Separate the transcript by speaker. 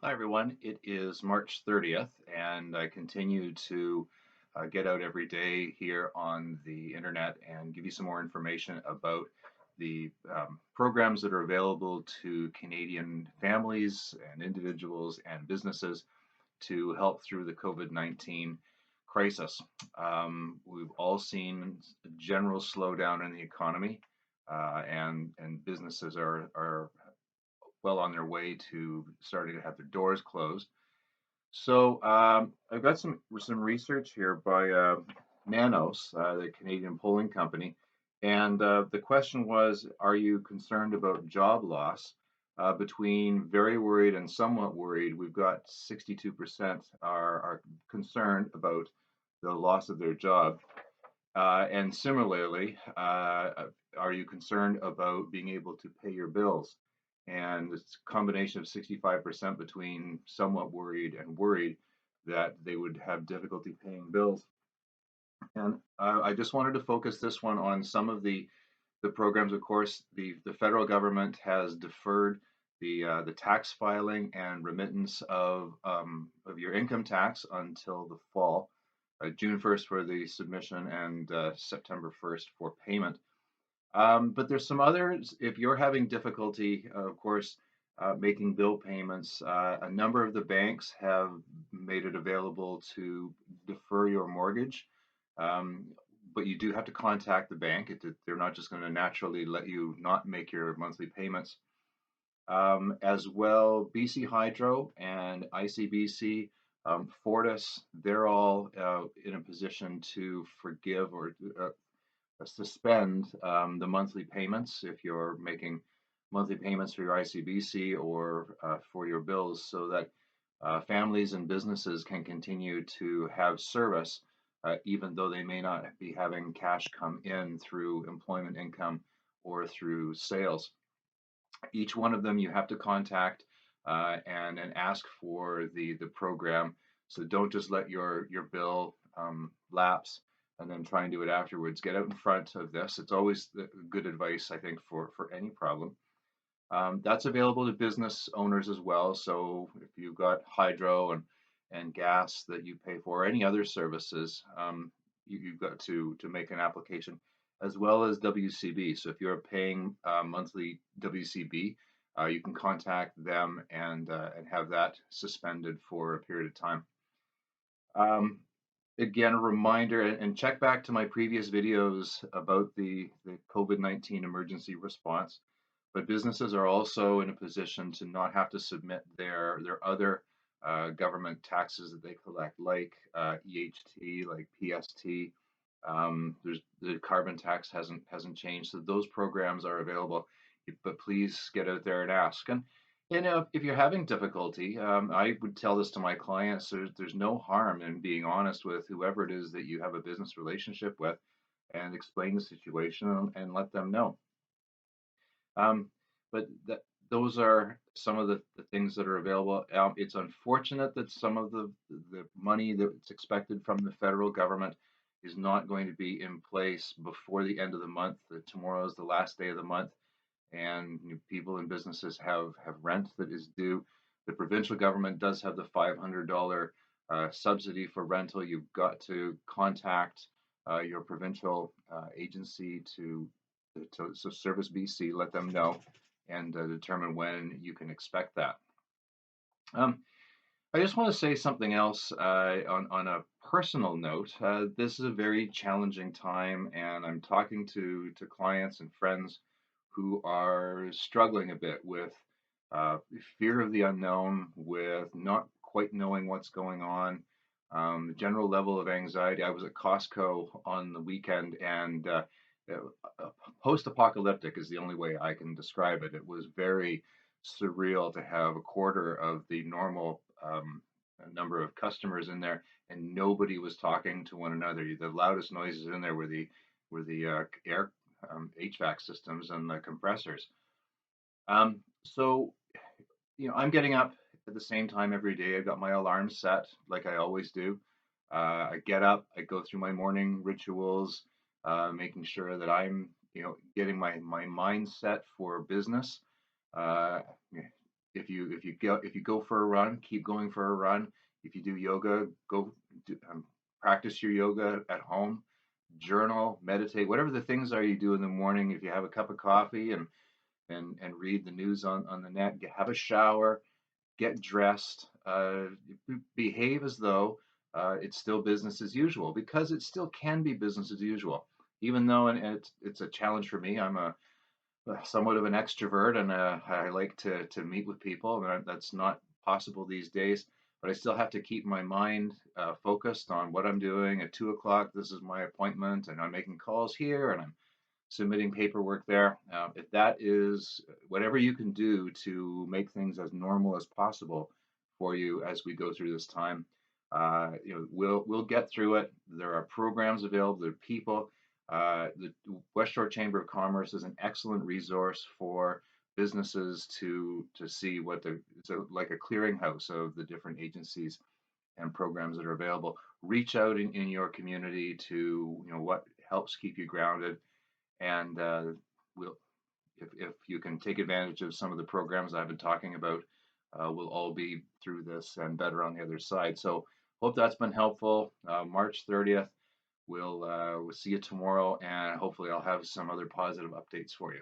Speaker 1: Hi, everyone. It is March 30th, and I continue to get out every day here on the internet and give you some more information about the programs that are available to Canadian families and individuals and businesses to help through the COVID-19 crisis. We've all seen a general slowdown in the economy, and businesses are well on their way to starting to have their doors closed. So I've got some research here by Nanos, the Canadian polling company, and the question was, are you concerned about job loss? Between very worried and somewhat worried, we've got 62% are concerned about the loss of their job. And similarly, are you concerned about being able to pay your bills? And it's a combination of 65% between somewhat worried and worried that they would have difficulty paying bills. And I just wanted to focus this one on some of the programs. Of course, the federal government has deferred the tax filing and remittance of your income tax until the fall, June 1st for the submission and September 1st for payment. But there's some others. If you're having difficulty, of course, making bill payments, a number of the banks have made it available to defer your mortgage. Um, but you do have to contact the bank. They're not just going to naturally let you not make your monthly payments. As well, BC Hydro and ICBC, Fortis, they're all in a position to forgive or suspend the monthly payments if you're making monthly payments for your ICBC or for your bills, so that families and businesses can continue to have service, even though they may not be having cash come in through employment income or through sales. Each one of them you have to contact and ask for the program. So don't just let your bill lapse and then try and do it afterwards. Get out in front of this. It's always good advice, I think, for any problem. That's available to business owners as well. So if you've got hydro and gas that you pay for, or any other services, you've got to make an application, as well as WCB. So if you're paying monthly WCB, you can contact them and have that suspended for a period of time. Um, Again, a reminder, and check back to my previous videos about the COVID-19 emergency response. But businesses are also in a position to not have to submit their other government taxes that they collect, like EHT, like PST. There's the carbon tax hasn't changed, so those programs are available. But please get out there and ask. And if you're having difficulty, I would tell this to my clients. There's no harm in being honest with whoever it is that you have a business relationship with, and explain the situation and let them know. Um, but those are some of the things that are available. It's unfortunate that some of the money that's expected from the federal government is not going to be in place before the end of the month. Tomorrow is the last day of the month, and people and businesses have rent that is due. The provincial government does have the $500 subsidy for rental. You've got to contact your provincial agency so Service BC, let them know and determine when you can expect that. Um, I just want to say something else on a personal note. This is a very challenging time, and I'm talking to clients and friends who are struggling a bit with uh, fear of the unknown, with not quite knowing what's going on, general level of anxiety. I was at Costco on the weekend, and post-apocalyptic is the only way I can describe it. It was very surreal to have a quarter of the normal number of customers in there, and nobody was talking to one another. The loudest noises in there were the air HVAC systems and the compressors. So I'm getting up at the same time every day. I've got my alarm set like I always do. I get up, I go through my morning rituals, making sure that I'm getting my mindset for business. Uh, if if you go for a run, keep going for a run. If you do yoga, go do, practice your yoga at home. Journal, meditate, whatever the things are you do in the morning. If you have a cup of coffee and read the news on the net, have a shower, get dressed, behave as though it's still business as usual, because it still can be business as usual. Even though, and it's a challenge for me. I'm a somewhat of an extrovert, and I like to meet with people, and that's not possible these days. But I still have to keep my mind focused on what I'm doing. At 2 o'clock, this is my appointment, and I'm making calls here, and I'm submitting paperwork there. If that is whatever you can do to make things as normal as possible for you as we go through this time, we'll get through it. There are programs available. There are people. The West Shore Chamber of Commerce is an excellent resource for businesses to see what the it's like a clearinghouse of the different agencies and programs that are available. Reach out in your community to what helps keep you grounded, and we'll if you can take advantage of some of the programs I've been talking about, we'll all be through this and better on the other side. So hope that's been helpful. March 30th, we'll see you tomorrow, and hopefully I'll have some other positive updates for you.